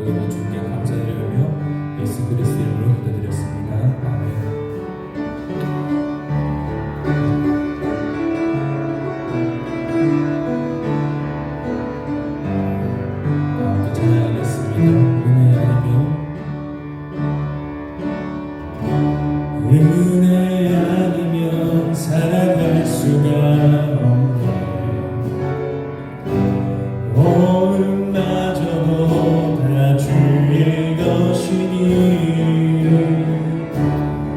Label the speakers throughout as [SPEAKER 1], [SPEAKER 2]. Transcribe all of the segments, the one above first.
[SPEAKER 1] 모든 것 주께 감사드리며 예수 그리스도 이름으로 기도드렸습니다. 아멘. 은혜 아니면 살아갈 수가 없네. 오늘마저도 다 주의 것이니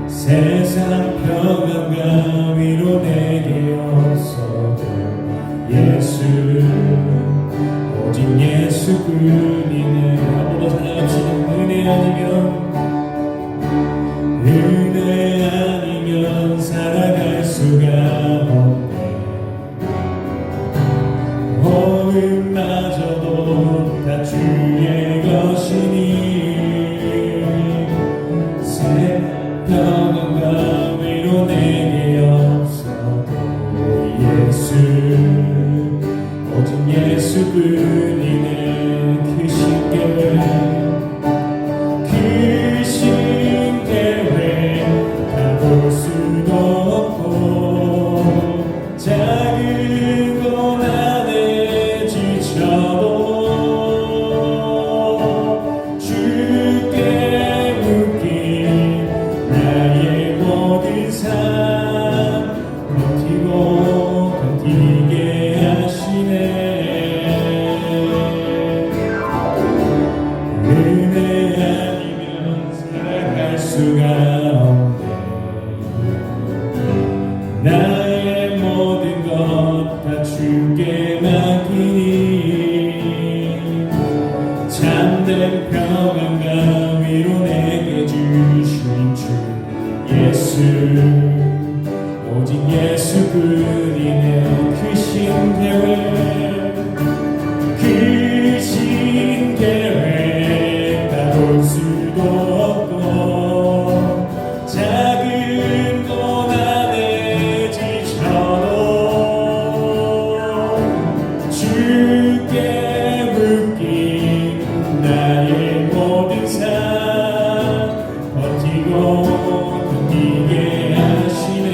[SPEAKER 1] 세상 평안과 위로 내게 없어도 예수 오직 예수뿐이네. 한 번 더 찬양합시다. 은혜 아니면 살아갈 수가 없네. 오늘마저도 다 주의 것이니 세상 평안과 위로 내게 없어도 예수 오직 예수뿐이네. 크신 계획 다 볼 수도 없고 작은 것 안에 지쳐도 주께 묶인 나의 모든 삶 버티고 견디게 하시네. 은혜 아니면 살아갈 수가 없네. 나의 모든 것 다 주께 맡기니 참된 평안과 위로 내게 주신 주 예수 오직 예수뿐이네. 크신 계획 다 볼 수도 없고 작은 것 안에 지쳐도 주께 묶인 나의 모든 삶 버티고 견디게 하시네.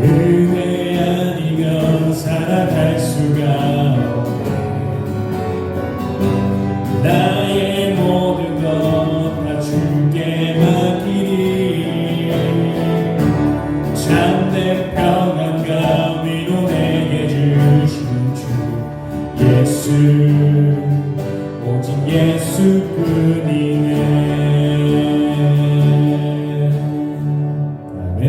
[SPEAKER 1] 은혜 아니면 살아갈 수가 없네. 나의 모든 것 다 주께 맡기니 참된 평안과 위로 내게 주신 주 예수 오직 예수뿐이네. 아멘.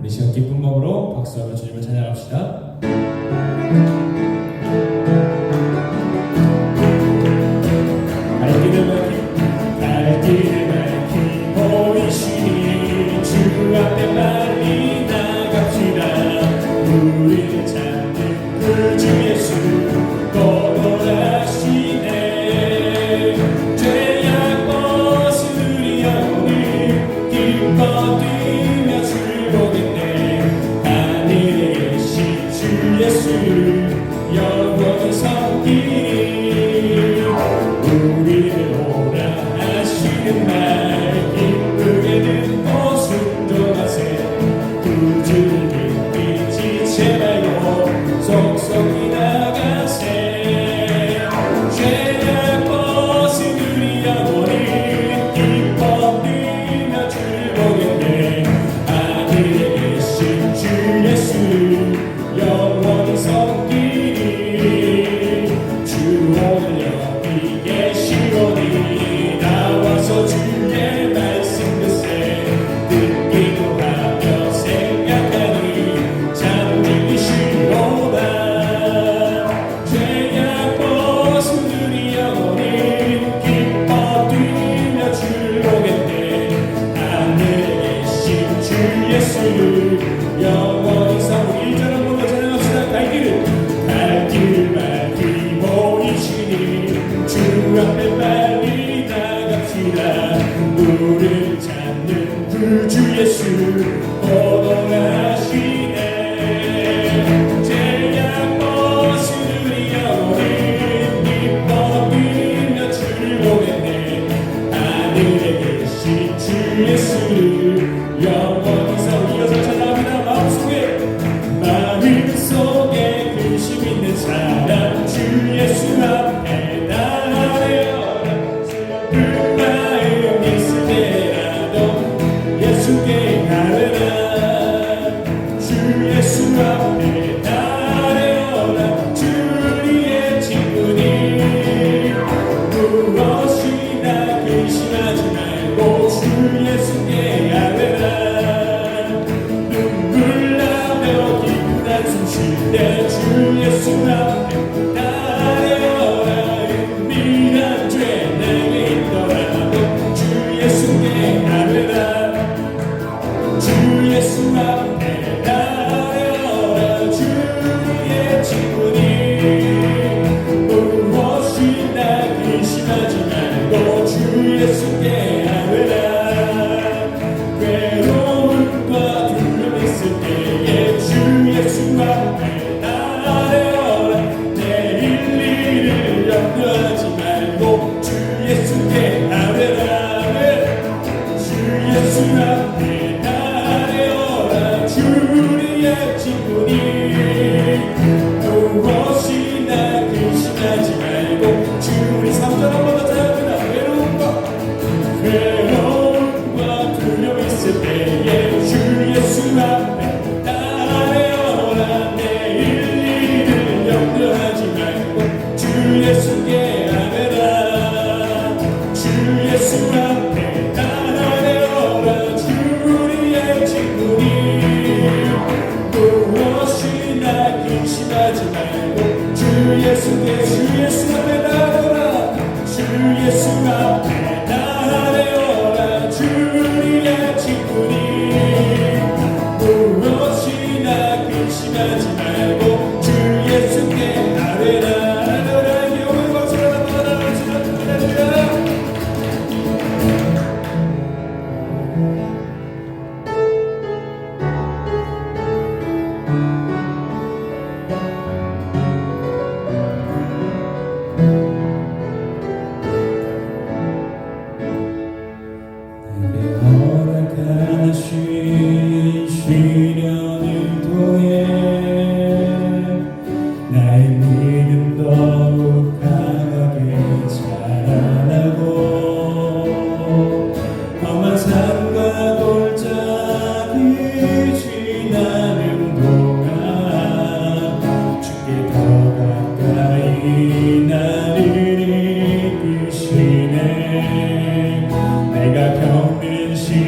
[SPEAKER 1] 우리 시간 기쁜 마음으로 박수하며 주님을 찬양합시다. 갈 길을 밝히 보이시니 주 앞에 빨리 나갑시다. 우리를 찾는 그 주 예수 거절하시네. 죄악 벗은 우리 영혼이 기뻐 뛰며 즐거겠네. 하늘에 계신 주 예수 영원히 섬기니 우리를 오라 하시는 말 기쁘게 듣고 순종하세. 구주를 믿기 지체 말고 속속히 나가세. 죄악 벗은 우리 영혼이 기뻐 뛰며 즐거겠네. 하늘에 계신 주 예수 영원히 섬기니 주 오늘 여기 계시오니 나와서 주의 말씀 듣세. 듣기도 하며 생각하니 참 믿으시로다. 죄악 벗은 우리 영혼이 기뻐 뛰며 즐거겠네. 하늘에 계신 주 예수 영원히 섬기니. 이절 한 번 더 찬양합시다. 갈 길을 밝히 보이시니 주 앞에 빨리 나갑시다. 우리를 찾는 그 주 예수 거절하시네. 죄악 벗은 우리 영혼 예수께 나르라 주 예수 앞에 나려라 주의 친구니 무엇이나 근심하지 말고 주 예수께 나르라 괴로움과 두려움 있을 때에 주 예수 앞에 나려라 내일 일을 염려하지 말고 주 예수께 나르라 주 예수 앞에 나려라 주의 친구니 무엇이나 근심하지 말고 주 우리 3절 한 번 더 잘합니다 괴로움과 두려움 있을 때에 주 예수 앞에 나려라 내일 일을 염려하지 말고 주 예수께 나르라 주 예수 앞에 나려라 주의 친구니 무엇이나 근심하지 말고 주 예수께 주 예수 앞에 나려라 주 예수 앞에 나려라 주의 친구니 무엇이나 근심하지 말고 주 예수께 나려라 영원히 박수를 한번 나눠주시다 허락하신 시련을 통해 나의 믿음 더욱 강하게 자라나고 험한 산과 골짜기 지나는 동안 주께 더 가까이 나를 이끄시네 내가 겪는 시련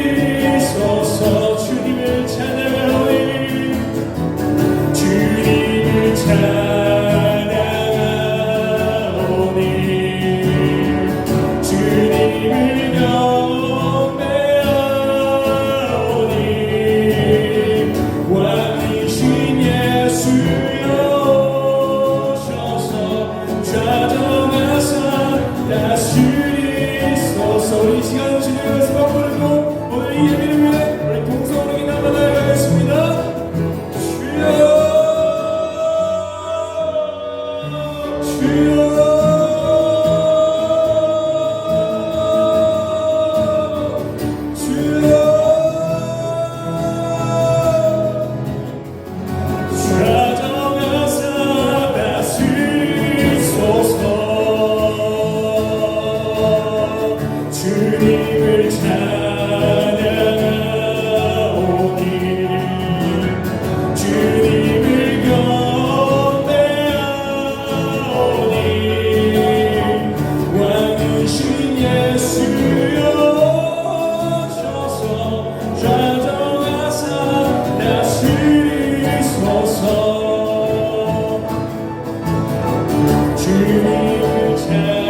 [SPEAKER 1] 다스리소서. 주님을 찬양하오니 주님을 찬양하오니 주님을 경배하오니 왕이신 예수여 오셔서 좌정하사 다스리소서. 우리 시간 주님의 수박 부르고 오늘 이 예배를 위해 우리 동성으로 기도하며 나아가겠습니다. 주여 주여 주여 좌정하사 다스리소서. 주님을 찬양하오니 주님을 경배하오니 왕이신 예수여 오셔서 좌정하사 다스리소서. 주님을 찬양하오니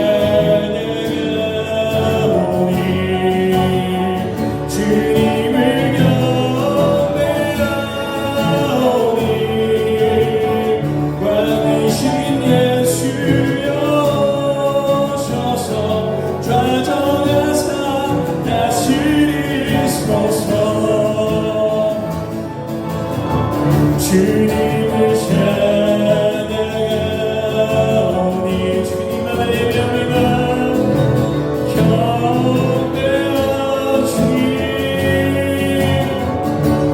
[SPEAKER 1] 주님을 경배하오니 왕이신 예수여 오셔서 좌정하사 다스리소서. 주님을 찬양하오니 주님만 예배합니다. 경배하오 주님.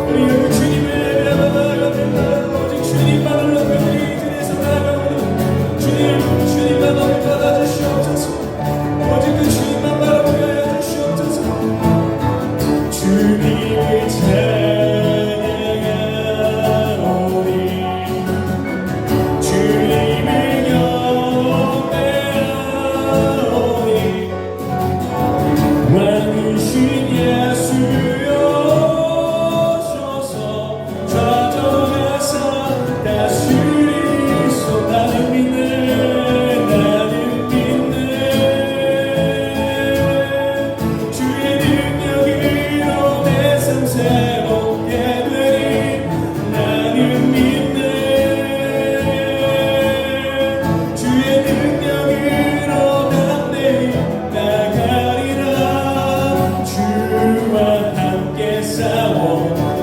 [SPEAKER 1] 우리 여기 주님을 예배하며 나아갑니다. 오직 주님만을 높여드리 이 자리에서 나아갑니다. 주님만 너를 받아주시옵소서. 오직 그 주님만 바라보게 하여 주시옵소서. 주님을 찬양하오니 주님을 경배하오니 왕이신 예수여 오셔서 좌정하사 다스리소. 나는 믿네 나는 믿네 주의 능력으로 내 삶 새롭게 되리. 나는 믿네 주의 능력으로 담대히 나가리라. 주와 함께 싸워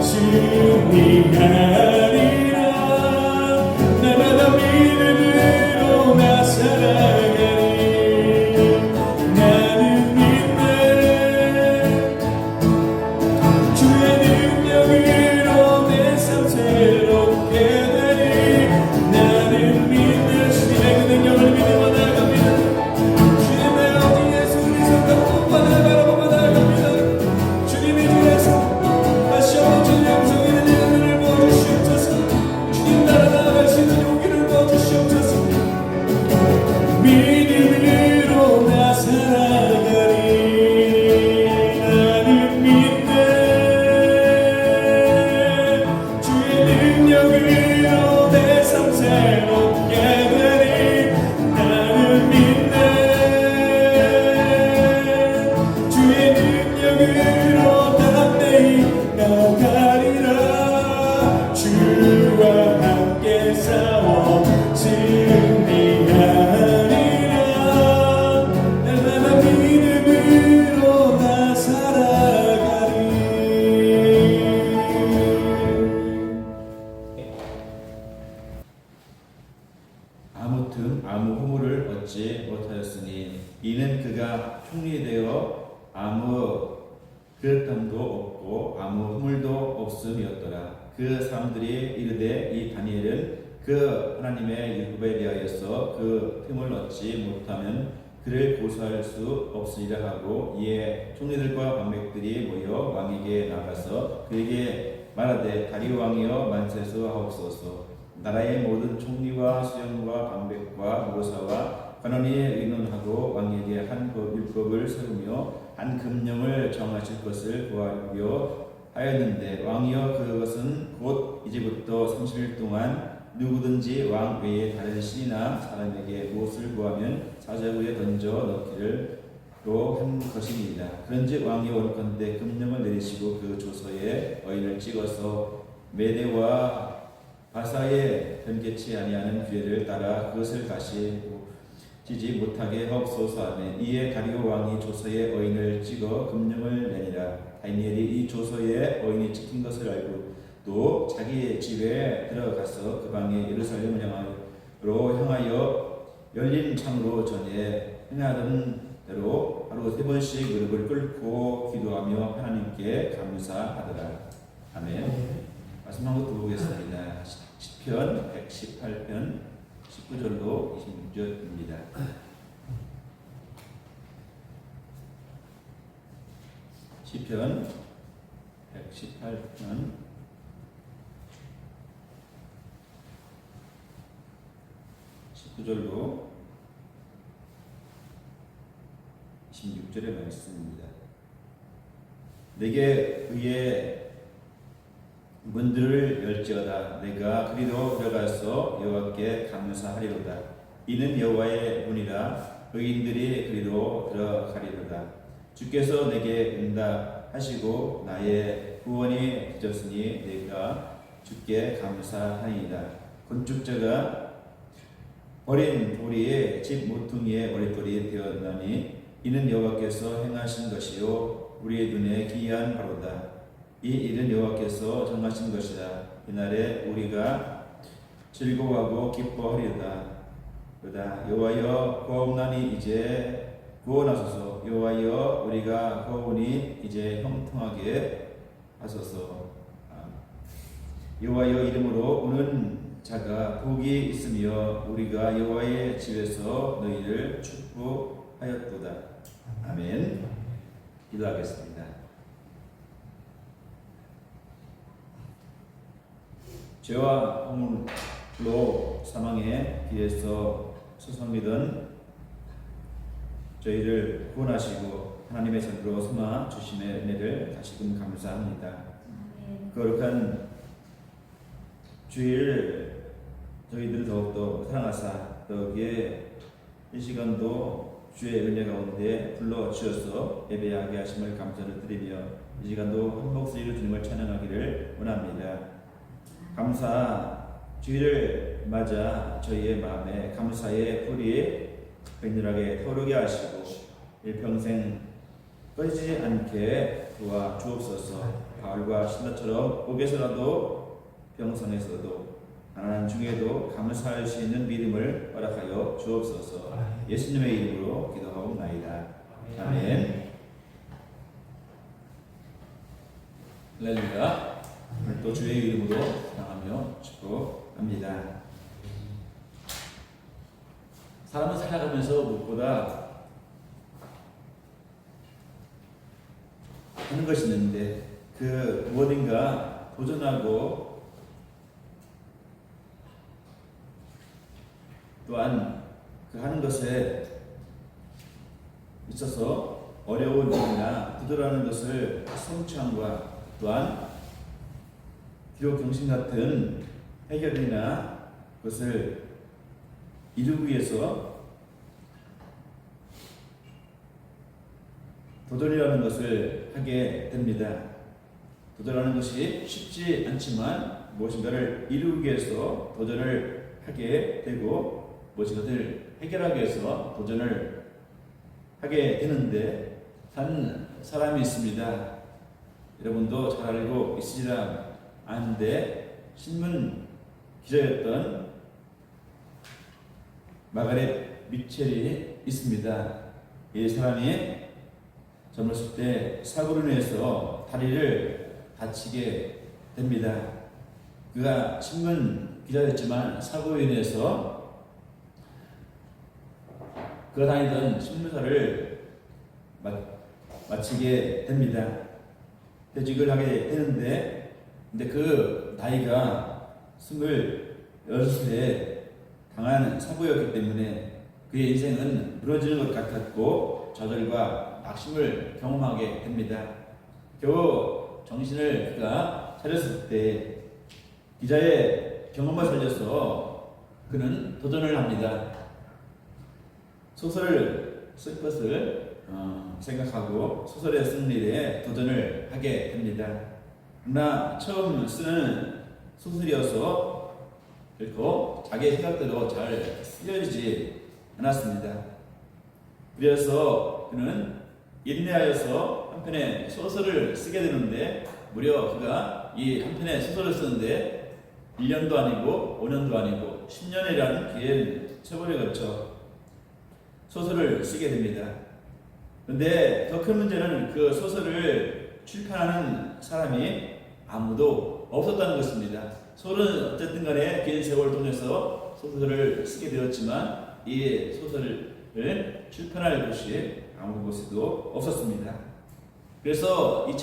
[SPEAKER 1] 승리하리라. 날마다 믿음으로 나 살아가리. 나는 믿네 주의 능력으로 내 삶 새롭게 되리. 나는 믿네 주님의 그 능력을 믿으며 나아갑니다. 주님의 어디에서 우리 생각 오빠를 바라보며 나아갑니다. 주님의 뒤에서 다시 한번 주님 영성이는 이름을 부어주시옵소서. 주님 나라 나아갈 수 있는 용기를 부어주시옵소서. 믿음으로 나 살아가리. 나는 믿네 주의 능력으로 내 삶 새롭게 되리. 나는 믿네 주의 능력으로 담대히 나가리라. 주와 함께 싸워 승리하리라. 날마다 믿음으로 나 살아가리.
[SPEAKER 2] 아무튼 아무 후무를 얻지 못하였으니 이는 그가 총리되어 아무 그릇함도 없고 아무 후물도 없음이었더라. 그 사람들이 이르되 이 다니엘은 그 하나님의 율법에 대하여서 그 틈을 얻지 못하면 그를 고소할 수 없으리라 하고 이에 총리들과 관백들이 모여 왕에게 나가서 그에게 말하되 다리오 왕이여 만세수 하옵소서. 나라의 모든 총리와 수령과 관백과 무사와 관원이 의논하고 왕에게 한 율법을 세우며 한 금령을 정하실 것을 구하려 하였는데 왕이여 그것은 곧 이제부터 30일 동안 누구든지 왕 외에 다른 신이나 사람에게 무엇을 구하면 사자구에 던져 넣기를 한 것입니다. 그런즉 왕이 원컨대 금령을 내리시고 그 조서에 어인을 찍어서 메대와 바사에 변개치 아니하는 규례를 따라 그것을 다시 지지 못하게 하옵소서 하매 이에 다리오 왕이 조서에 어인을 찍어 금령을 내니라. 다니엘이 이 조서에 어인이 찍힌 것을 알고 또 자기의 집에 들어가서 그 방에 예루살렘을 향하여 열린 창으로 전에 행하던 대로 하루 3번씩 무릎을 꿇고 기도하며 하나님께 감사하더라. 아멘. 말씀 한번 보겠습니다. 시편 118편 19절로 26절입니다. 시편 118편 19절로 26절의 말씀입니다. 내게 의의 문들을 열지어다. 내가 그리로 들어가서 여호와께 감사하리로다. 이는 여호와의 문이라 의인들이 그리로 들어가리로다. 주께서 내게 응답하시고 나의 구원이 되셨으니 내가 주께 감사하니이다. 건축자가 어린 돌이 집 모퉁이의 머릿돌이 되었나니 이는 여호와께서 행하신 것이요 우리의 눈에 기이한 바로다. 이 일은 여호와께서 정하신 것이다. 이날에 우리가 즐거워하고 기뻐하리로다. 여호와여 구하옵나니 이제 구원하소서. 여호와여 우리가 구하오니 이제 형통하게 하소서. 여호와여 이름으로 오는 자가 복이 있으며 우리가 여호와의 집에서 너희를 축복하였도다. 아멘. 기도하겠습니다. 죄와 허물로 사망의 길에서 서성이던 저희를 구원하시고 하나님의 손으로 삼아 주심의 은혜를 다시금 감사합니다. 거룩한 주일 저희들 더욱더 사랑하사 여기에 이 시간도 주의 은혜 가운데 불러주셔서 예배하게 하심을 감사를 드리며 이 시간도 한 목소리로 주님을 찬양하기를 원합니다. 감사 주일을 맞아 저희의 마음에 감사의 불이 맹렬하게 타오르게 하시고 일평생 꺼지지 않게 도와주옵소서. 바울과 신라처럼 옥에서라도 병성에서도 가난한 중에도 감사할 수 있는 믿음을 허락하여 주옵소서. 예수님의 이름으로 기도하옵나이다. 아멘. 할렐루야. 오늘 또 주의 이름으로 사랑하며 축복합니다. 사람은 살아가면서 무엇보다 하는 것이 있는데 그 무엇인가 도전하고 또한 그 하는 것에 있어서 어려운 일이나 부드러운 것을 성취함과 또한 기록 경신 같은 해결이나 그것을 이루기 위해서 도전이라는 것을 하게 됩니다. 도전하는 것이 쉽지 않지만 무엇인가를 이루기 위해서 도전을 하게 되고 무엇인가를 해결하기 위해서 도전을 하게 되는데 한 사람이 있습니다. 여러분도 잘 알고 있으리라 아는데 신문 기자였던 마가렛 미첼이 있습니다. 이 사람이 젊었을 때 사고로 인해서 다리를 다치게 됩니다. 그가 신문 기자였지만 사고로 인해서 그가 다니던 신문사를 마치게 됩니다. 퇴직을 하게 되는데 근데 그 나이가 26세 당한 사고였기 때문에 그의 인생은 무너지는 것 같았고 좌절과 낙심을 경험하게 됩니다. 겨우 정신을 그가 차렸을 때 기자의 경험을 살려서 그는 도전을 합니다. 소설을 쓸 것을 생각하고 소설의 쓰는 일에 도전을 하게 됩니다. 그러나 처음 쓰는 소설이어서 결코 자기의 생각대로 잘 쓰여지지 않았습니다. 그래서 그는 인내하여서 한 편의 소설을 쓰게 되는데 무려 그가 이 한 편의 소설을 쓰는데 1년도 아니고 5년도 아니고 10년이라는 긴 세월에 걸쳐 소설을 쓰게 됩니다. 그런데 더 큰 문제는 그 소설을 출판하는 사람이 아무도 없었다는 것입니다. 소설은 어쨌든 간에 긴 세월을 통해서 소설을 쓰게 되었지만 이 소설을 출판할 곳이 아무 곳에도 없었습니다. 그래서 이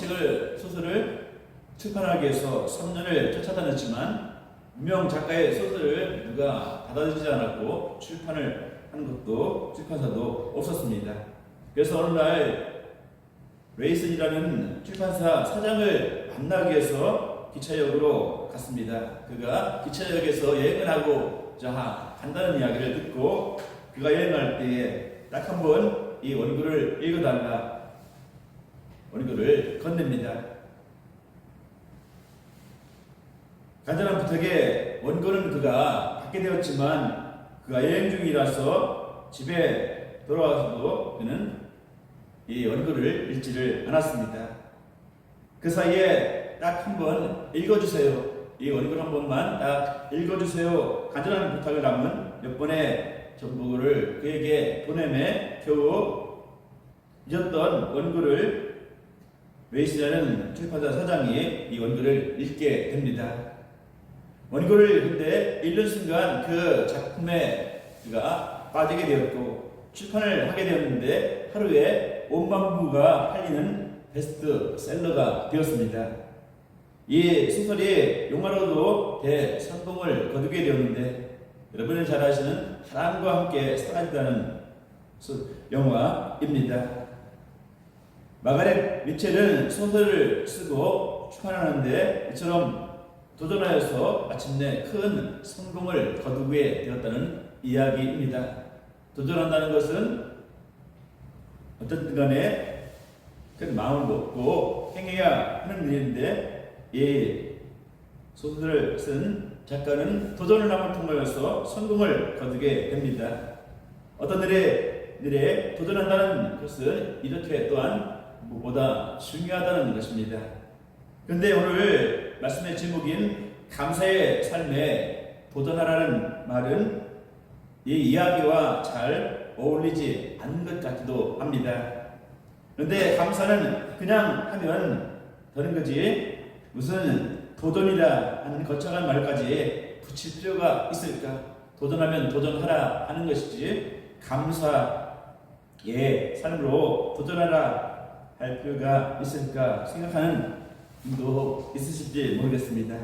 [SPEAKER 2] 소설을 출판하기 위해서 3년을 쫓아다녔지만 유명 작가의 소설을 누가 받아들이지 않았고 출판을 하는 것도 출판사도 없었습니다. 그래서 어느 날 레이슨이라는 출판사 사장을 만나기 위해서 기차역으로 갔습니다. 그가 기차역에서 여행을 하고자 한다는 이야기를 듣고 그가 여행할 때에 딱 한 번 이 원고를 읽어달라 원고를 건넵니다. 간절한 부탁에 원고는 그가 받게 되었지만 그가 여행 중이라서 집에 돌아와서도 그는 이 원고를 읽지를 않았습니다. 그 사이에 딱 한 번 읽어주세요. 이 원고를 한 번만 딱 읽어주세요. 간절한 부탁을 담은 몇 번의 정보를 그에게 보내매 겨우 잊었던 원고를 웨이스라는 출판사 사장이 이 원고를 읽게 됩니다. 원고를 근데 읽는 순간 그 작품에 그가 빠지게 되었고 출판을 하게 되었는데 하루에 5만 부가 팔리는 베스트셀러가 되었습니다. 이 소설이 영화로도 대성공을 거두게 되었는데 여러분이 잘 아시는 사랑과 함께 사라지다는 영화입니다. 마가렛 미첼은 소설을 쓰고 출판하는데 이처럼 도전하여서 마침내 큰 성공을 거두게 되었다는 이야기입니다. 도전한다는 것은 어쨌든 간에 큰 마음을 먹고 행해야 하는 일인데 이 소설을 쓴 작가는 도전을 함을 통하여서 성공을 거두게 됩니다. 어떤 일에 도전한다는 것은 이렇게 또한 무엇보다 중요하다는 것입니다. 그런데 오늘 말씀의 제목인 감사의 삶에 도전하라는 말은 이 이야기와 잘 어울리지 않는 것 같기도 합니다. 그런데 감사는 그냥 하면 되는 거지 무슨 도전이라 하는 거창한 말까지 붙일 필요가 있을까? 도전하면 도전하라 하는 것이지 감사의 삶으로 도전하라 할 필요가 있을까 생각하는 분도 있으실지 모르겠습니다.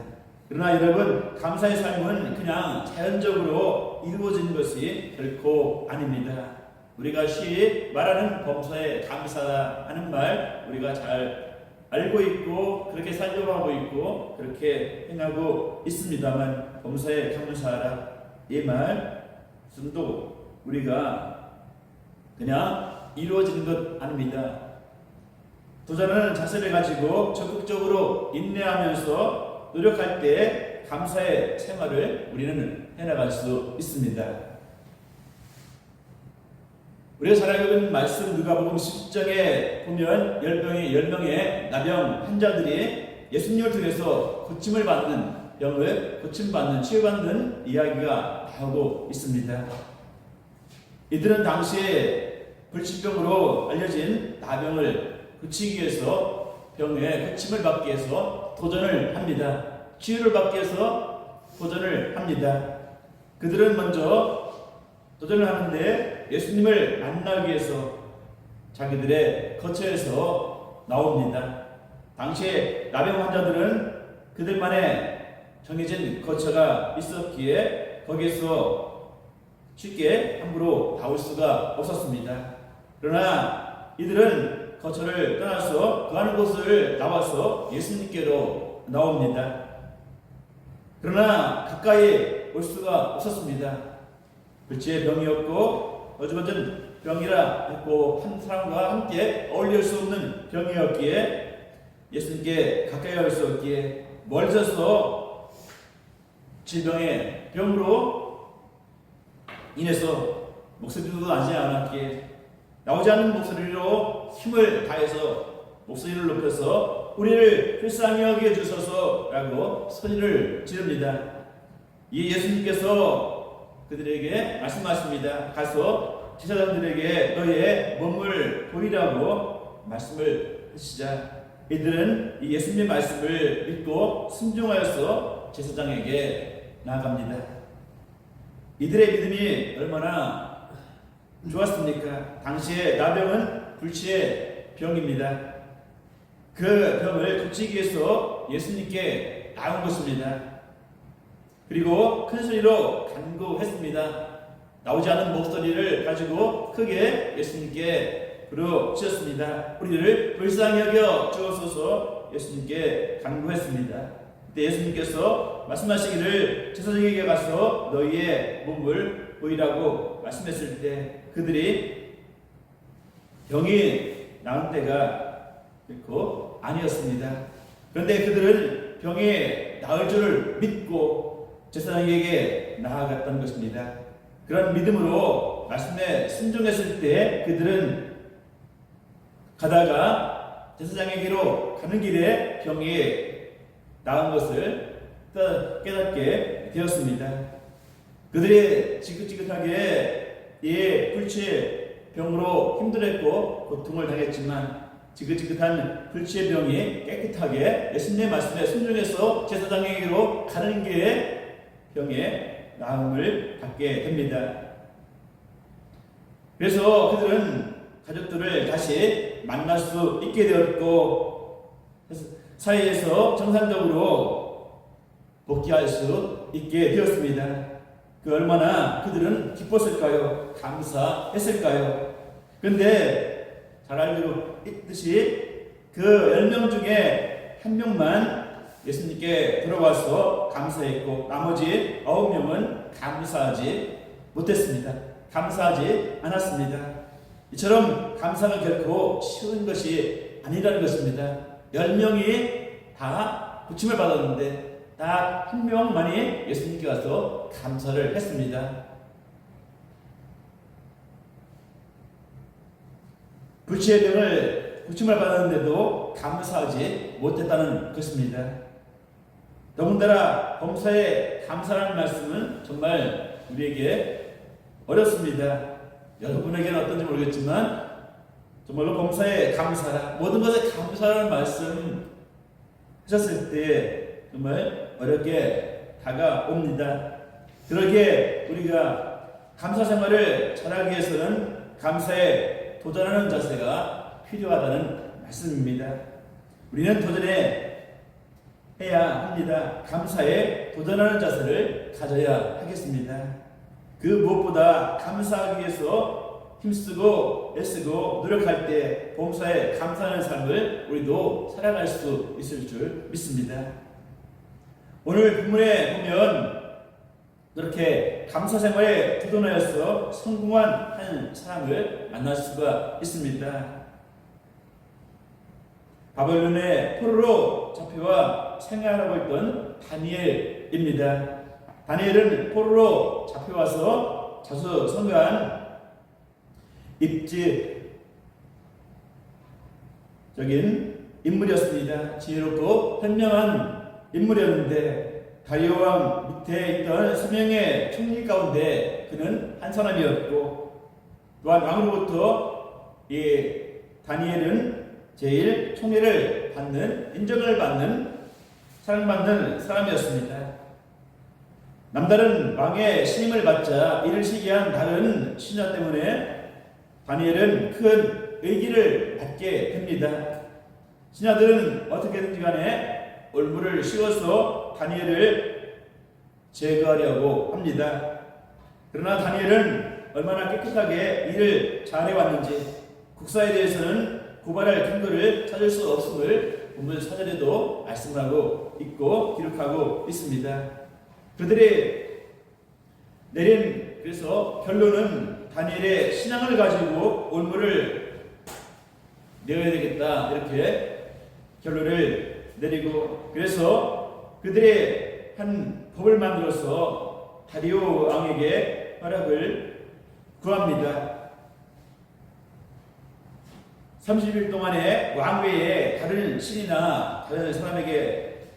[SPEAKER 2] 그러나 여러분 감사의 삶은 그냥 자연적으로 이루어지는 것이 결코 아닙니다. 우리가 쉬이 말하는 범사에 감사하는 말 우리가 잘 알고 있고 그렇게 살려고 하고 있고 그렇게 행하고 있습니다만 범사에 감사하라 이 말씀도 우리가 그냥 이루어지는 것 아닙니다. 도전하는 자세를 가지고 적극적으로 인내하면서 노력할 때 감사의 생활을 우리는 해나갈 수 있습니다. 우리가 잘 알고 있는 말씀 누가복음 10장에 보면 10명의 나병 환자들이 예수님을 통해서 고침을 받는 병을 고침받는 치유받는 이야기가 나오고 있습니다. 이들은 당시에 불치병으로 알려진 나병을 고치기 위해서 병의 고침을 받기 위해서 도전을 합니다. 치유를 받기 위해서 도전을 합니다. 그들은 먼저 도전을 하는데 예수님을 만나기 위해서 자기들의 거처에서 나옵니다. 당시에 나병 환자들은 그들만의 정해진 거처가 있었기에 거기에서 쉽게 함부로 나올 수가 없었습니다. 그러나 이들은 거처를 떠나서 거하는 곳을 나와서 예수님께로 나옵니다. 그러나 가까이 올 수가 없었습니다. 불치의 병이었고 어지러진 병이라 했고 한 사람과 함께 어울릴 수 없는 병이었기에 예수님께 가까이 올 수 없기에 멀리서 질병의 병으로 인해서 목소리도 나지 않았기에 나오지 않는 목소리로 힘을 다해서 목소리를 높여서 우리를 불쌍히 여겨 주소서라고 소리를 지릅니다. 이 예수님께서 그들에게 말씀하십니다. 가서 제사장들에게 너희의 몸을 보이라고 말씀을 하시자 이들은 이 예수님의 말씀을 믿고 순종하여서 제사장에게 나아갑니다. 이들의 믿음이 얼마나 좋았습니까? 당시에 나병은 불치의 병입니다. 그 병을 고치기 위해서 예수님께 나온 것입니다. 그리고 큰 소리로 간구했습니다. 나오지 않은 목소리를 가지고 크게 예수님께 부르짖었습니다. 우리를 불쌍히 여겨 주옵소서 예수님께 간구했습니다. 그때 예수님께서 말씀하시기를 제사장에게 가서 너희의 몸을 보이라고 말씀했을 때 그들이 병이 나은 때가 결코 아니었습니다. 그런데 그들은 병이 나을 줄을 믿고 제사장에게 나아갔던 것입니다. 그런 믿음으로 말씀에 순종했을 때 그들은 가다가 제사장에게로 가는 길에 병이 나은 것을 깨닫게 되었습니다. 그들이 지긋지긋하게 이 불치의 병으로 힘들었고 고통을 당했지만 지긋지긋한 불치의 병이 깨끗하게 예수님의 말씀에 순종해서 제사장에게로 가는 길에 병의 나음을 받게 됩니다. 그래서 그들은 가족들을 다시 만날 수 있게 되었고 사회에서 정상적으로 복귀할 수 있게 되었습니다. 그 얼마나 그들은 기뻤을까요? 감사했을까요? 그런데 잘 알고 있듯이 그 10명 중에 한 명만 예수님께 들어와서 감사했고 나머지 9명은 감사하지 못했습니다. 감사하지 않았습니다. 이처럼 감사가 결코 쉬운 것이 아니라는 것입니다. 10명이 다 고침을 받았는데 딱 한 명만이 예수님께 가서 감사를 했습니다. 불치의 병을 고침을 받았는데도 감사하지 못했다는 것입니다. 더군다나 범사에 감사라는 말씀은 정말 우리에게 어렵습니다. 여러분에게는 어떤지 모르겠지만 정말로 범사에 감사라, 모든 것에 감사라는 말씀 하셨을 때 정말 어렵게 다가옵니다. 그러기에 우리가 감사 생활을 잘하기 위해서는 감사에 도전하는 자세가 필요하다는 말씀입니다. 우리는 도전해야 합니다. 감사에 도전하는 자세를 가져야 하겠습니다. 그 무엇보다 감사하기 위해서 힘쓰고 애쓰고 노력할 때 범사에 감사하는 삶을 우리도 살아갈 수 있을 줄 믿습니다. 오늘 본문에 보면 그렇게 감사 생활에 도전하여서 성공한 한 사람을 만날 수가 있습니다. 바벨론의 포로로 잡혀와 생활하고 있던 다니엘입니다. 다니엘은 포로로 잡혀와서 자수성가한 입지적인 인물이었습니다. 지혜롭고 현명한 인물이었는데 다리오 왕 밑에 있던 3명의 총리 가운데 그는 한 사람이었고 또한 왕으로부터 이 다니엘은 제일 총애를 받는, 인정을 받는, 사랑받는 사람이었습니다. 남다른 왕의 신임을 받자 이를 시기한 다른 신하 때문에 다니엘은 큰 의기를 받게 됩니다. 신하들은 어떻게든지 간에 올무를 씌워서 다니엘을 제거하려고 합니다. 그러나 다니엘은 얼마나 깨끗하게 일을 잘해왔는지 국사에 대해서는 고발할 근거를 찾을 수 없음을 본문 4절에도 말씀하고 있고 기록하고 있습니다. 그들이 내린 그래서 결론은 다니엘의 신앙을 가지고 올무를 내어야 되겠다 이렇게 결론을 내리고 그래서 그들의 한 법을 만들어서 다리오 왕에게 허락을 구합니다. 30일 동안에 왕 외에 다른 신이나 다른 사람에게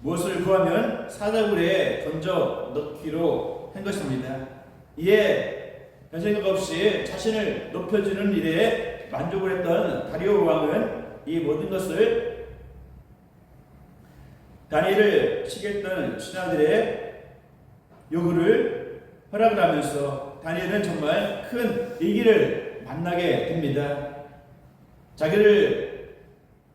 [SPEAKER 2] 무엇을 구하면 사자굴에 던져 넣기로 한 것입니다. 이에 별 생각 없이 자신을 높여주는 일에 만족을 했던 다리오 왕은 이 모든 것을 다니엘을 치겠던 신하들의 요구를 허락을 하면서 다니엘은 정말 큰 위기를 만나게 됩니다. 자기를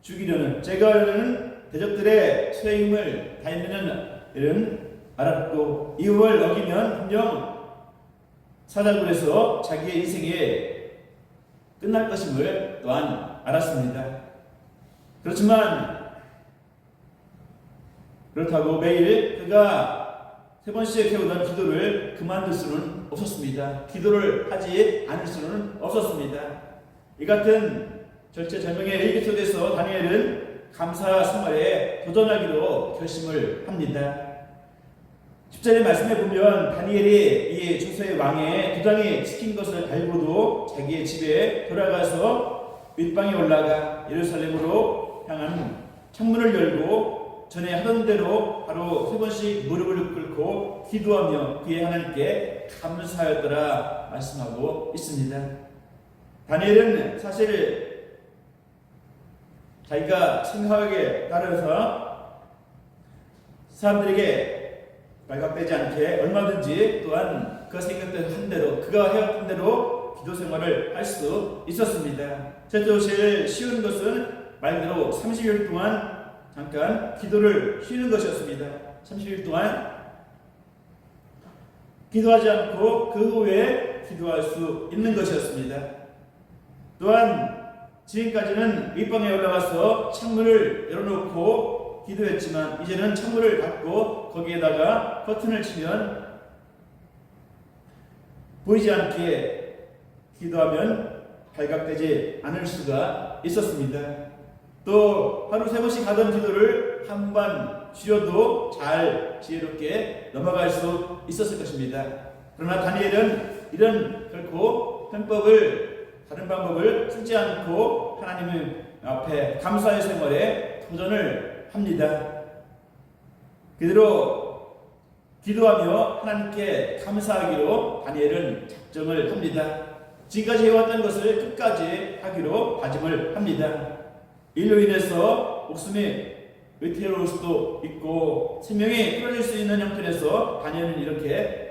[SPEAKER 2] 죽이려는 제거하려는 대적들의 수행임을 다니엘은 알았고 이 법을 어기면 분명 사자굴에서 자기의 인생이 끝날 것임을 또한 알았습니다. 그렇지만 그렇다고 매일 그가 3번씩 해오던 기도를 그만둘 수는 없었습니다. 기도를 하지 않을 수는 없었습니다. 이 같은 절체절명의 위기 속에서 다니엘은 감사 생활에 도전하기로 결심을 합니다. 10절의 말씀에 보면 다니엘이 이 조서의 왕의 도장이 찍힌 것을 알고도 자기의 집에 돌아가서 윗방에 올라가 예루살렘으로 향한 창문을 열고 전에 하던 대로 하루 3번씩 무릎을 꿇고 기도하며 그의 하나님께 감사하였더라 말씀하고 있습니다. 다니엘은 사실 자기가 생각에 따라서 사람들에게 발각되지 않게 얼마든지 또한 그 생각한 대로 그가 해왔던 대로 기도 생활을 할 수 있었습니다. 제일 쉬운 것은 말 그대로 30일 동안 잠깐 기도를 쉬는 것이었습니다. 30일 동안 기도하지 않고 그 후에 기도할 수 있는 것이었습니다. 또한 지금까지는 윗방에 올라가서 창문을 열어놓고 기도했지만 이제는 창문을 닫고 거기에다가 커튼을 치면 보이지 않게 기도하면 발각되지 않을 수가 있었습니다. 또 하루 3번씩 하던 기도를 한번 줄여도 잘 지혜롭게 넘어갈 수 있었을 것입니다. 그러나 다니엘은 이런 결코 편법을 다른 방법을 쓰지 않고 하나님 앞에 감사의 생활에 도전을 합니다. 그대로 기도하며 하나님께 감사하기로 다니엘은 작정을 합니다. 지금까지 해왔던 것을 끝까지 하기로 다짐을 합니다. 일로 인해서 목숨이 위태로울 수도 있고 생명이 끊어질 수 있는 형편에서 다니엘은 이렇게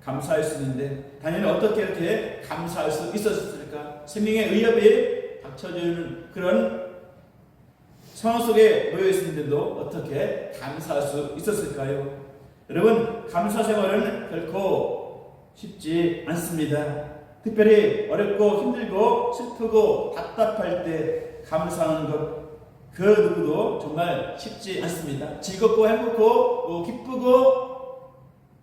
[SPEAKER 2] 감사할 수 있는데 다니엘은 어떻게 이렇게 감사할 수 있었을까? 생명의 위협이 닥쳐지는 그런 상황 속에 놓여 있었는데도 어떻게 감사할 수 있었을까요? 여러분, 감사 생활은 결코 쉽지 않습니다. 특별히 어렵고 힘들고 슬프고 답답할 때 감사하는 것 그 누구도 정말 쉽지 않습니다. 즐겁고 행복고 기쁘고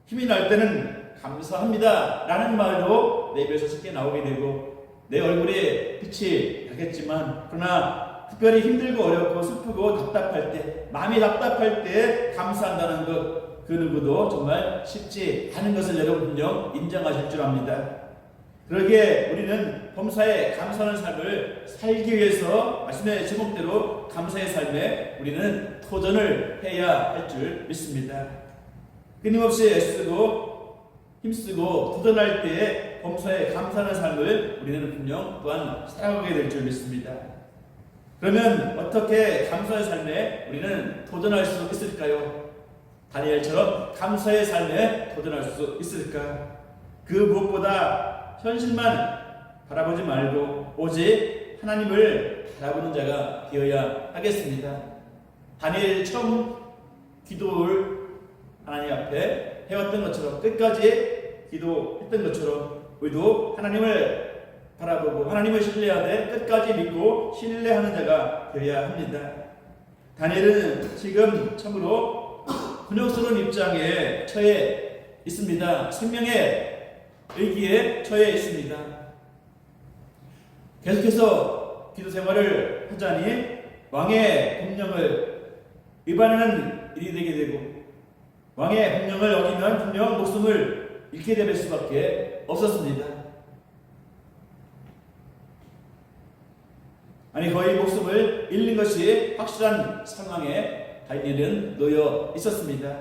[SPEAKER 2] 힘이 날 때는 감사합니다 라는 말도 내 입에서 쉽게 나오게 되고 내 얼굴에 빛이 나겠지만 그러나 특별히 힘들고 어렵고 슬프고 답답할 때 마음이 답답할 때 감사한다는 것 그 누구도 정말 쉽지 않은 것을 여러분 분명 인정하실 줄 압니다. 그러기에 우리는 범사에 감사하는 삶을 살기 위해서 말씀의 제목대로 감사의 삶에 우리는 도전을 해야 할 줄 믿습니다. 끊임없이 애쓰고 힘쓰고 도전할 때에 범사에 감사하는 삶을 우리는 분명 또한 살아가게 될 줄 믿습니다. 그러면 어떻게 감사의 삶에 우리는 도전할 수 있을까요? 다니엘처럼 감사의 삶에 도전할 수 있을까? 그 무엇보다 현실만 바라보지 말고 오직 하나님을 바라보는 자가 되어야 하겠습니다. 다니엘 처음 기도를 하나님 앞에 해왔던 것처럼 끝까지 기도했던 것처럼 우리도 하나님을 바라보고 하나님을 신뢰하되 끝까지 믿고 신뢰하는 자가 되어야 합니다. 다니엘은 지금 참으로 곤욕스러운 입장에 처해 있습니다. 생명의 위기에 처해 있습니다. 계속해서 기도 생활을 하자니 왕의 법령을 위반하는 일이 되게 되고 왕의 법령을 어기면 분명 목숨을 잃게 될 수밖에 없었습니다. 아니 거의 목숨을 잃는 것이 확실한 상황에 다니엘은 놓여 있었습니다.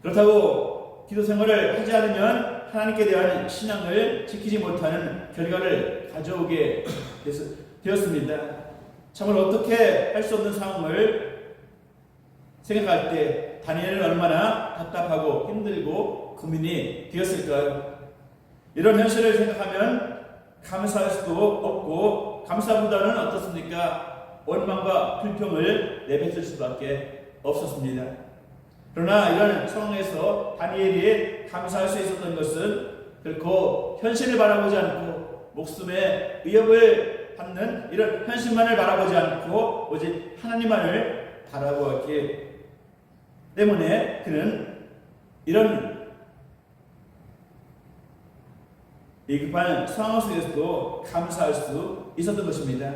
[SPEAKER 2] 그렇다고 기도 생활을 하지 않으면 하나님께 대한 신앙을 지키지 못하는 결과를 가져오게 되었습니다. 참으로 어떻게 할 수 없는 상황을 생각할 때 다니엘은 얼마나 답답하고 힘들고 고민이 되었을까요? 이런 현실을 생각하면 감사할 수도 없고 감사보다는 어떻습니까? 원망과 불평을 내뱉을 수밖에 없었습니다. 그러나 이런 상황에서 다니엘이 감사할 수 있었던 것은 결코 현실을 바라보지 않고 목숨의 위협을 받는 이런 현실만을 바라보지 않고 오직 하나님만을 바라보았기 때문에 그는 이런 위급한 상황 속에서도 감사할 수 있었던 것입니다.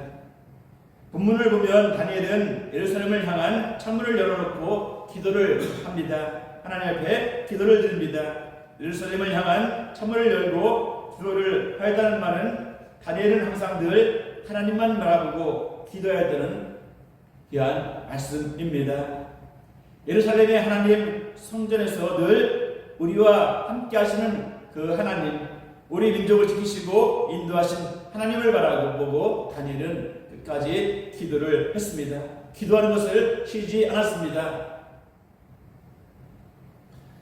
[SPEAKER 2] 본문을 보면 다니엘은 예루살렘을 향한 창문을 열어놓고 기도를 합니다. 하나님 앞에 기도를 드립니다. 예루살렘을 향한 창문을 열고 기도를 하였다는 말은 다니엘은 항상 늘 하나님만 바라보고 기도해야 되는 귀한 말씀입니다. 예루살렘의 하나님 성전에서 늘 우리와 함께 하시는 그 하나님, 우리 민족을 지키시고 인도하신 하나님을 바라보고 다니엘은 끝까지 기도를 했습니다. 기도하는 것을 쉬지 않았습니다.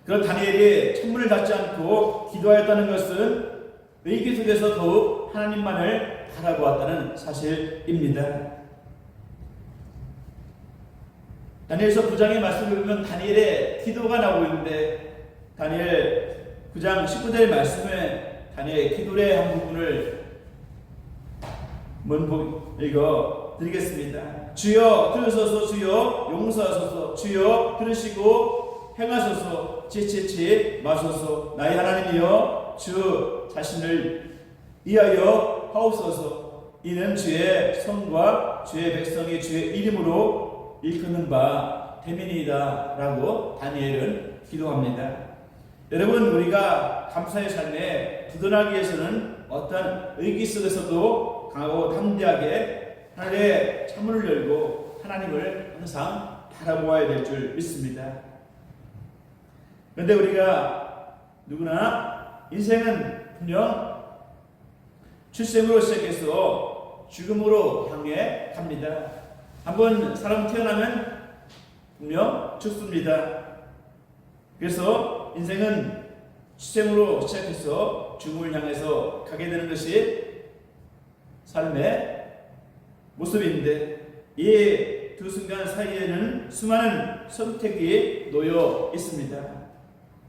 [SPEAKER 2] 그런 다니엘이 창문을 닫지 않고 기도하였다는 것은 위기 속에서 더욱 하나님만을 바라보았다는 사실입니다. 다니엘서 9장의 말씀을 보면 다니엘의 기도가 나오고 있는데 다니엘 9장 19절의 말씀에 다니엘의 기도의 한 부분을 읽어 드리겠습니다. 주여 들으소서, 주여 용서하소서, 주여 들으시고 행하소서, 지치지 마소서. 나의 하나님이여 주 자신을 위하여 하옵소서. 이는 주의 성과 주의 백성이 주의 이름으로 일컫는 바 됨이니이다 라고 다니엘은 기도합니다. 여러분, 우리가 감사의 삶에 부도나기 위해서는 어떤 위기 속에서도 강하고 담대하게 하늘의 창문을 열고 하나님을 항상 바라보아야 될 줄 믿습니다. 그런데 우리가 누구나 인생은 분명 출생으로 시작해서 죽음으로 향해 갑니다. 한번 사람 태어나면 분명 죽습니다. 그래서 인생은 출생으로 시작해서 죽음을 향해서 가게 되는 것이 삶의 모습인데 이 두 순간 사이에는 수많은 선택이 놓여 있습니다.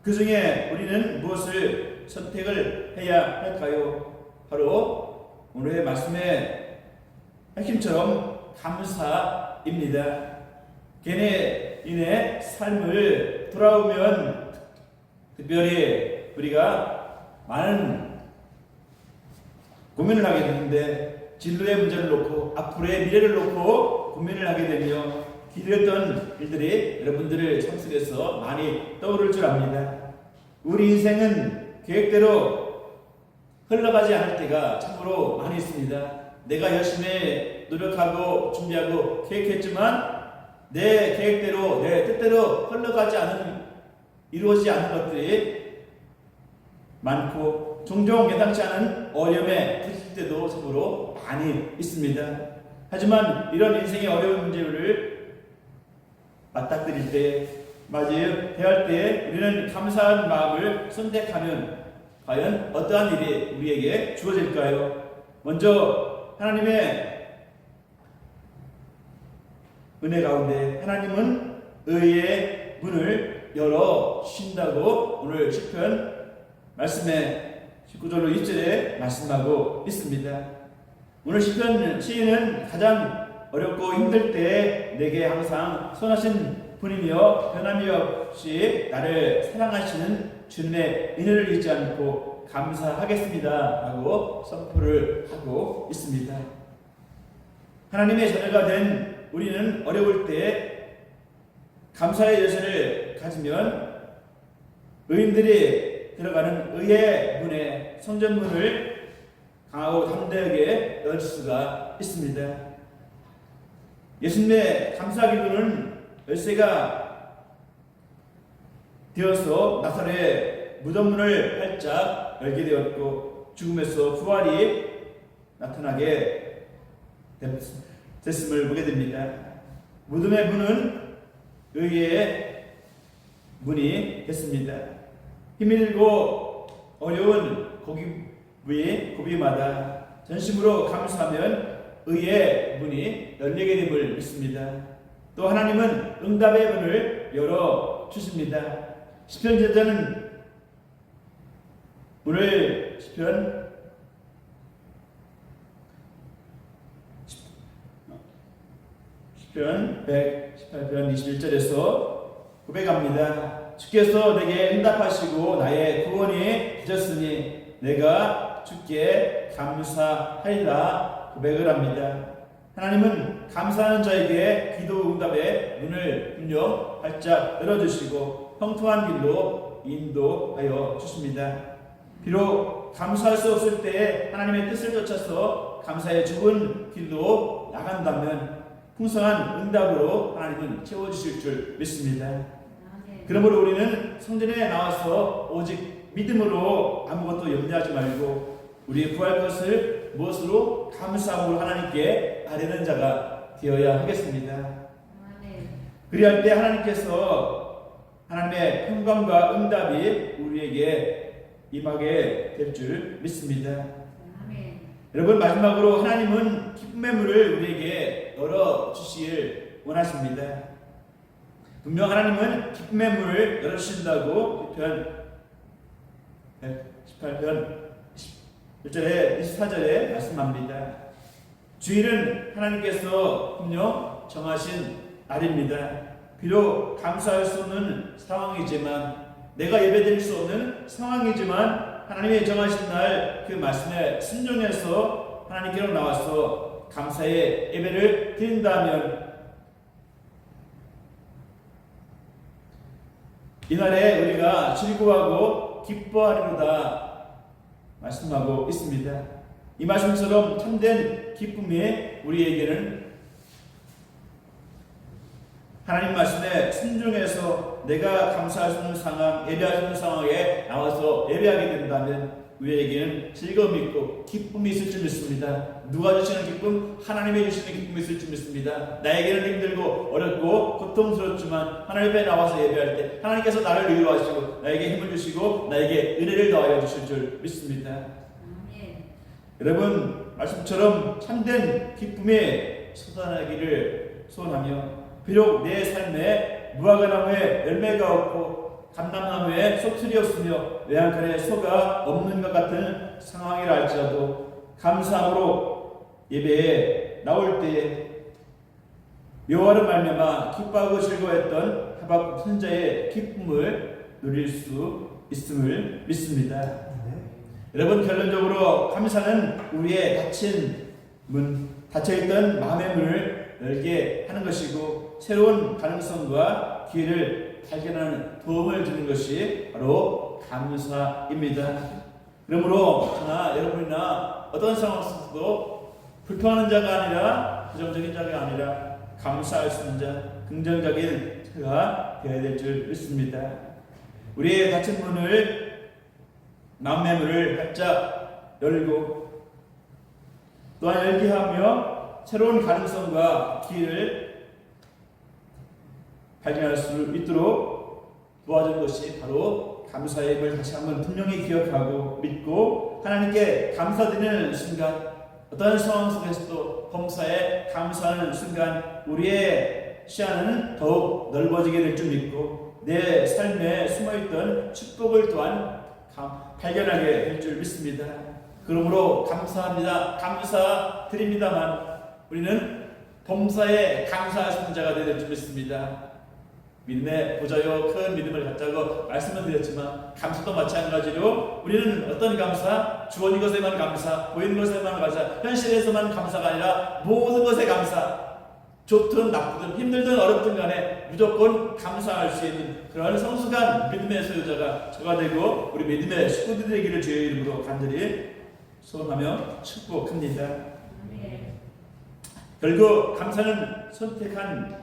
[SPEAKER 2] 그 중에 우리는 무엇을 선택을 해야 할까요? 바로 오늘의 말씀의 핵심처럼 감사입니다. 개인의 삶을 돌아오면 특별히 우리가 많은 고민을 하게 되는데 진로의 문제를 놓고 앞으로의 미래를 놓고 고민을 하게 되며 기도했던 일들이 여러분들의 삶 속에서 많이 떠오를 줄 압니다. 우리 인생은 계획대로 흘러가지 않을 때가 참으로 많이 있습니다. 내가 열심히 노력하고 준비하고 계획했지만 내 계획대로 내 뜻대로 흘러가지 않은 이루어지지 않은 것들이 많고 종종 예상치 않은 어려움에 부딪힐 때도 참으로 많이 있습니다. 하지만 이런 인생의 어려운 문제를 맞닥뜨릴 때, 맞이요 대할 때 우리는 감사한 마음을 선택하면 과연 어떠한 일이 우리에게 주어질까요? 먼저 하나님의 은혜 가운데 하나님은 의의 문을 열어 주신다고 오늘 시편 말씀에 19절로 2절에 말씀하고 있습니다. 오늘 시인은 가장 어렵고 힘들 때 내게 항상 선하신 분이며 변함이 없이 나를 사랑하시는 주님의 은혜를 잊지 않고 감사하겠습니다 라고 선포를 하고 있습니다. 하나님의 자녀가 된 우리는 어려울 때 감사의 열쇠를 가지면 의인들이 들어가는 의의 문에 성전문을 강하고 담대하게 열 수가 있습니다. 예수님의 감사기도는 열쇠가 되어서 나사렛 무덤문을 활짝 열게 되었고 죽음에서 부활이 나타나게 됐음을 보게 됩니다. 무덤의 문은 의의 문이 됐습니다. 힘이 들고 어려운 고비마다 전심으로 감사하면 의의 문이 열리게 됨을 믿습니다. 또 하나님은 응답의 문을 열어 주십니다. 시편 기자는 오늘 시편 118편 21절에서 고백합니다. 주께서 내게 응답하시고 나의 구원이 되셨으니 내가 주께 감사하리라 고백을 합니다. 하나님은 감사하는 자에게 기도 응답의 문을 분명 활짝 열어주시고 형통한 길로 인도하여 주십니다. 비록 감사할 수 없을 때에 하나님의 뜻을 쫓아서 감사의 좁은 길로 나간다면 풍성한 응답으로 하나님은 채워주실 줄 믿습니다. 그러므로 우리는 성전에 나와서 오직 믿음으로 아무것도 염려하지 말고 우리의 구할 것을 무엇으로 감사함으로 하나님께 아뢰는 자가 되어야 하겠습니다. 그리할 때 하나님께서 하나님의 평강과 응답이 우리에게 임하게 될 줄 믿습니다. 여러분, 마지막으로 하나님은 기쁨의 문을 우리에게 열어주시길 원하십니다. 분명 하나님은 기쁨의 문을 열어주신다고 시편 18편 1절에 24절에 말씀합니다. 주일은 하나님께서 분명 정하신 날입니다. 비록 감사할 수 없는 상황이지만, 내가 예배드릴 수 없는 상황이지만 하나님의 정하신 날 그 말씀에 순종해서 하나님께로 나와서 감사의 예배를 드린다면 이날에 우리가 즐거워하고 기뻐하리로다 말씀하고 있습니다. 이 말씀처럼 참된 기쁨이 우리에게는 하나님 말씀에 순종해서 내가 감사할 수 있는 상황, 예배할 수 있는 상황에 나와서 예배하게 된다면 우리에게는 즐거움이 있고 기쁨이 있을 줄 믿습니다. 누가 주시는 기쁨? 하나님이 주시는 기쁨이 있을 줄 믿습니다. 나에게는 힘들고 어렵고 고통스럽지만 하나님 앞에 나와서 예배할 때 하나님께서 나를 위로하시고 나에게 힘을 주시고 나에게 은혜를 더하여 주실 줄 믿습니다. 여러분, 말씀처럼 참된 기쁨이 솟아나기를 소원하며, 비록 내 삶에 무화과나무에 열매가 없고 감람나무에 속틀이 없으며 외양간에 소가 없는 것 같은 상황이라 할지라도 감사함으로 예배에 나올 때에 여호와로 말미암아 기뻐하고 즐거워했던 하박국 선자의 기쁨을 누릴 수 있음을 믿습니다. 여러분, 결론적으로 감사는 우리의 닫혀있던 마음의 문을 열게 하는 것이고 새로운 가능성과 기회를 발견하는 도움을 주는 것이 바로 감사입니다. 그러므로 저나 여러분이나 어떤 상황 속에서도 불평하는 자가 아니라 부정적인 자가 아니라 감사할 수 있는 자, 긍정적인 자가 되어야 될 줄 믿습니다. 우리의 닫힌 문을, 마음의 문을 활짝 열고 또한 열게 하며 새로운 가능성과 기회를 발견할 수 있도록 도와준 것이 바로 감사의 힘을 다시 한번 분명히 기억하고 믿고 하나님께 감사드리는 순간, 어떠한 상황 속에서도 범사에 감사하는 순간 우리의 시야는 더욱 넓어지게 될 줄 믿고 내 삶에 숨어있던 축복을 또한 발견하게 될 줄 믿습니다. 그러므로 감사합니다, 감사드립니다만 우리는 범사에 감사하시는 자가 되야 될 줄 믿습니다. 믿음의 보좌요 큰 믿음을 갖자고 말씀을 드렸지만 감사도 마찬가지로 우리는 어떤 감사? 주어진 것에만 감사, 보이는 것에만 감사, 현실에서만 감사가 아니라 모든 것에 감사, 좋든 나쁘든 힘들든 어렵든 간에 무조건 감사할 수 있는 그런 성숙한 믿음의 소유자가 저가 되고 우리 믿음의 식구들이 되기를 주의 이름으로 간절히 소원하며 축복합니다. 결국 감사는 선택한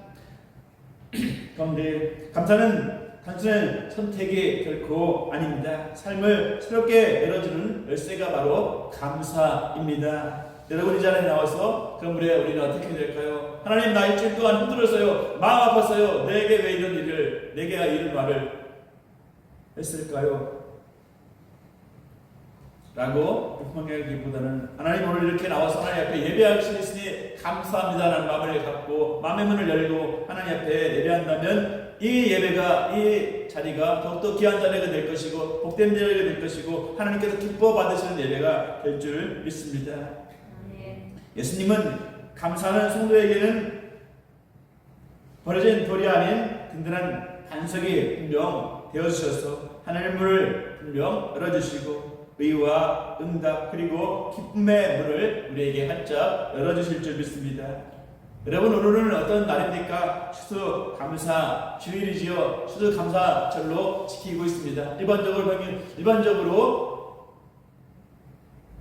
[SPEAKER 2] 건데 감사는 단순한 선택이 결코 아닙니다. 삶을 새롭게 열어주는 열쇠가 바로 감사입니다. 여러분 이 자리에 나와서 그럼 우리는 어떻게 될까요? 하나님 나 일주일 동안 힘들었어요. 마음 아팠어요. 내게 왜 이런 일을 내게 이런 말을 했을까요? 라고 불평하기보다는 하나님 오늘 이렇게 나와서 하나님 앞에 예배할 수 있으니 감사합니다라는 마음을 갖고 마음의 문을 열고 하나님 앞에 예배한다면 이 예배가 이 자리가 더욱더 귀한 자리가 될 것이고 복된 자리가 될 것이고 하나님께서 기뻐 받으시는 예배가 될 줄 믿습니다. 예수님은 감사하는 성도에게는 버려진 돌이 아닌 든든한 반석이 분명 되어주셔서 하늘의 문을 분명 열어주시고 의와 응답 그리고 기쁨의 문을 우리에게 활짝 열어주실 줄 믿습니다. 여러분 오늘은 어떤 날입니까? 추수감사 주일이지요. 추수감사절로 지키고 있습니다. 일반적으로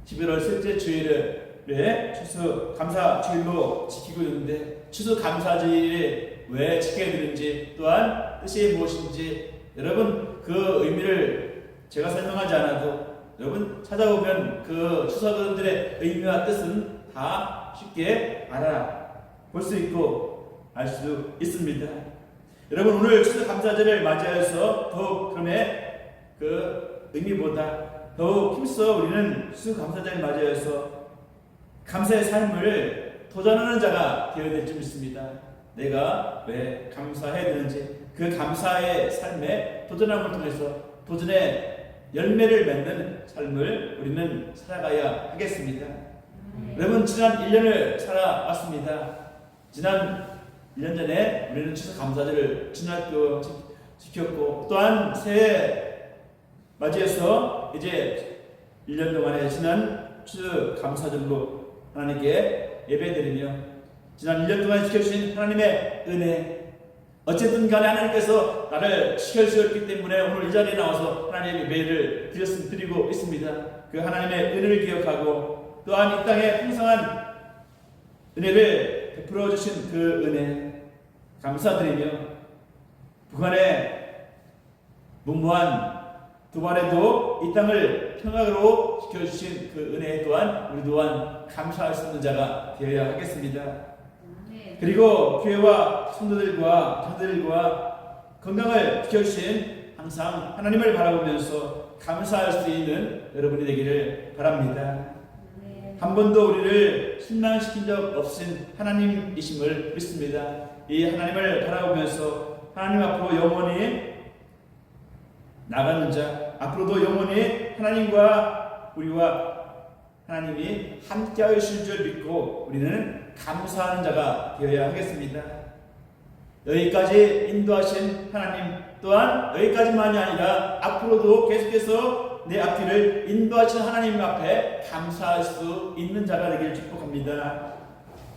[SPEAKER 2] 11월 셋째 주일에 추수감사 주일로 지키고 있는데 추수감사주일에 왜 지켜야 되는지 또한 뜻이 무엇인지 여러분 그 의미를 제가 설명하지 않아도 여러분 찾아보면 그 추석들의 의미와 뜻은 다 쉽게 알아볼 수 있고 알 수 있습니다. 여러분 오늘 추수감사절을 맞이하여서 더욱 그럼에 그 의미보다 더욱 힘써 우리는 추수감사절을 맞이하여서 감사의 삶을 도전하는 자가 되어야 될 줄 믿습니다. 내가 왜 감사해야 되는지 그 감사의 삶에 도전함을 통해서 도전의 열매를 맺는 삶을 우리는 살아가야 하겠습니다. 여러분 지난 1년을 살아왔습니다. 지난 1년 전에 우리는 추수감사절을 지켰고 또한 새해 맞이해서 이제 1년 동안에 지난 추수감사절로 하나님께 예배드리며 지난 1년 동안 지켜주신 하나님의 은혜 어쨌든 간에 하나님께서 나를 지켜주셨기 때문에 오늘 이 자리에 나와서 하나님의 예배를 드리고 있습니다. 그 하나님의 은혜를 기억하고 또한 이 땅에 풍성한 은혜를 베풀어 주신 그 은혜 감사드리며 북한의 무모한 도발에도 이 땅을 평화로 지켜주신 그 은혜 또한 우리 또한 감사할 수 있는 자가 되어야 하겠습니다. 그리고 교회와 성도들과 저들과 건강을 지켜주신 항상 하나님을 바라보면서 감사할 수 있는 여러분이 되기를 바랍니다. 한 번도 우리를 실망시킨 적 없으신 하나님이심을 믿습니다. 이 하나님을 바라보면서 하나님 앞으로 영원히 나가는 자, 앞으로도 영원히 하나님과 우리와 하나님이 함께 하실 줄 믿고 우리는 감사하는 자가 되어야 하겠습니다. 여기까지 인도하신 하나님 또한 여기까지만이 아니라 앞으로도 계속해서 내 앞길을 인도하신 하나님 앞에 감사할 수 있는 자가 되기를 축복합니다.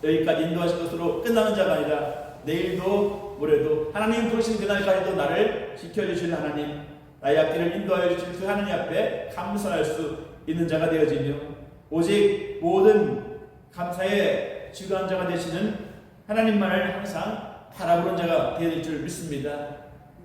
[SPEAKER 2] 여기까지 인도하신 것으로 끝나는 자가 아니라 내일도 모레도 하나님 부르신 그날까지도 나를 지켜주실 하나님 나의 앞길을 인도하여 주실 그 하나님 앞에 감사할 수 있는 자가 되어지며 오직 모든 감사의 주관 자가 되시는 하나님만을 항상 바라보는 자가 되어야 될 줄 믿습니다.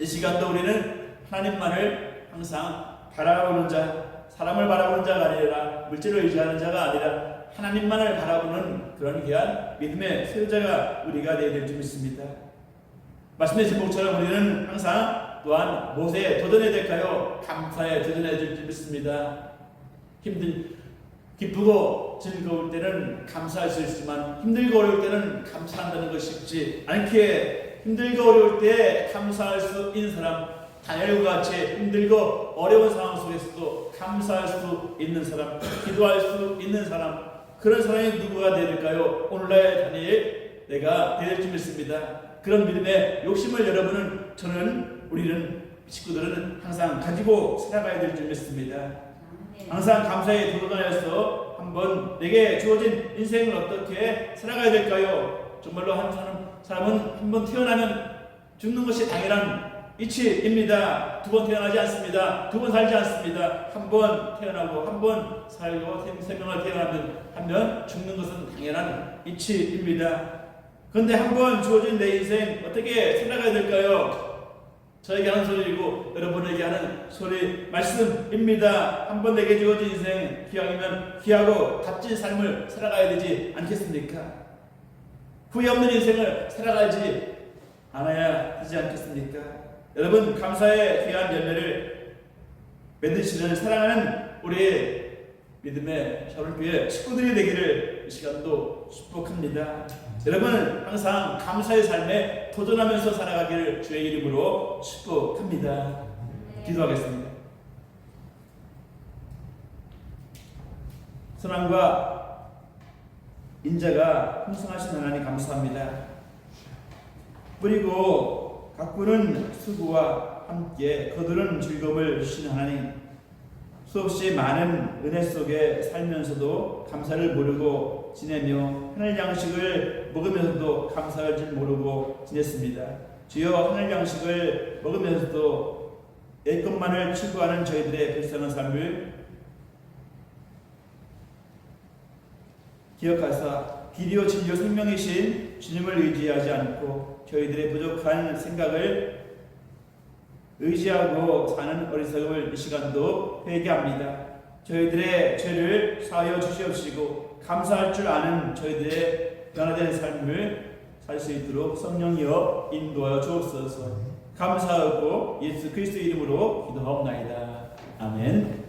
[SPEAKER 2] 이 시간도 우리는 하나님만을 항상 바라보는 자, 사람을 바라보는 자가 아니라 물질을 의지하는 자가 아니라 하나님만을 바라보는 그런 귀한 믿음의 소유자가 우리가 되어야 될 줄 믿습니다. 말씀의 제목처럼 우리는 항상 또한 무엇에 도전해야 될까요? 감사에 도전해야 될 줄 믿습니다. 기쁘고 즐거울 때는 감사할 수 있지만 힘들고 어려울 때는 감사한다는 것이 쉽지 않기에 힘들고 어려울 때 감사할 수 있는 사람 다니엘과 같이 힘들고 어려운 상황 속에서도 감사할 수 있는 사람, 기도할 수 있는 사람, 그런 사람이 누구가 될까요? 오늘날 다니엘 내가 될 줄 믿습니다. 그런 믿음의 욕심을 여러분은, 저는, 우리는 식구들은 항상 가지고 살아가야 될 줄 믿습니다. 항상 감사에 도전하여서 한번 내게 주어진 인생을 어떻게 살아가야 될까요? 정말로 한 사람은 한번 태어나면 죽는 것이 당연한 이치입니다. 두 번 태어나지 않습니다. 두 번 살지 않습니다. 한 번 태어나고 한 번 살고 생명을 태어나면 죽는 것은 당연한 이치입니다. 그런데 한 번 주어진 내 인생 어떻게 살아가야 될까요? 저에게 하는 소리이고 여러분에게 하는 소리 말씀입니다. 한 번 내게 주어진 인생 기왕이면 귀하고 값진 삶을 살아가야 되지 않겠습니까? 후회 없는 인생을 살아가지 않아야 되지 않겠습니까? 여러분, 감사의 귀한 열매를 맺으시는 사랑하는 우리 믿음의 서울교회 식구들이 되기를 이 시간도 축복합니다. 여러분, 항상 감사의 삶에 도전하면서 살아가기를 주의 이름으로 축복합니다. 기도하겠습니다. 선함과 인자가 풍성하신 하나님 감사합니다. 그리고 가꾸는 수고와 함께 거두는 즐거움을 주신 하나님, 수없이 많은 은혜 속에 살면서도 감사를 모르고 지내며 하늘 양식을 먹으면서도 감사할 줄 모르고 지냈습니다. 주여, 하늘 양식을 먹으면서도 내 것만을 추구하는 저희들의 불쌍한 삶을 기억하사 길이요 진리요 생명이신 주님을 의지하지 않고 저희들의 부족한 생각을 의지하고 사는 어리석음을 이 시간도 회개합니다. 저희들의 죄를 사하여 주시옵시고 감사할 줄 아는 저희들의 변화된 삶을 살 수 있도록 성령이여 인도하여 주옵소서. 감사하고 예수 그리스도 이름으로 기도하옵나이다. 아멘.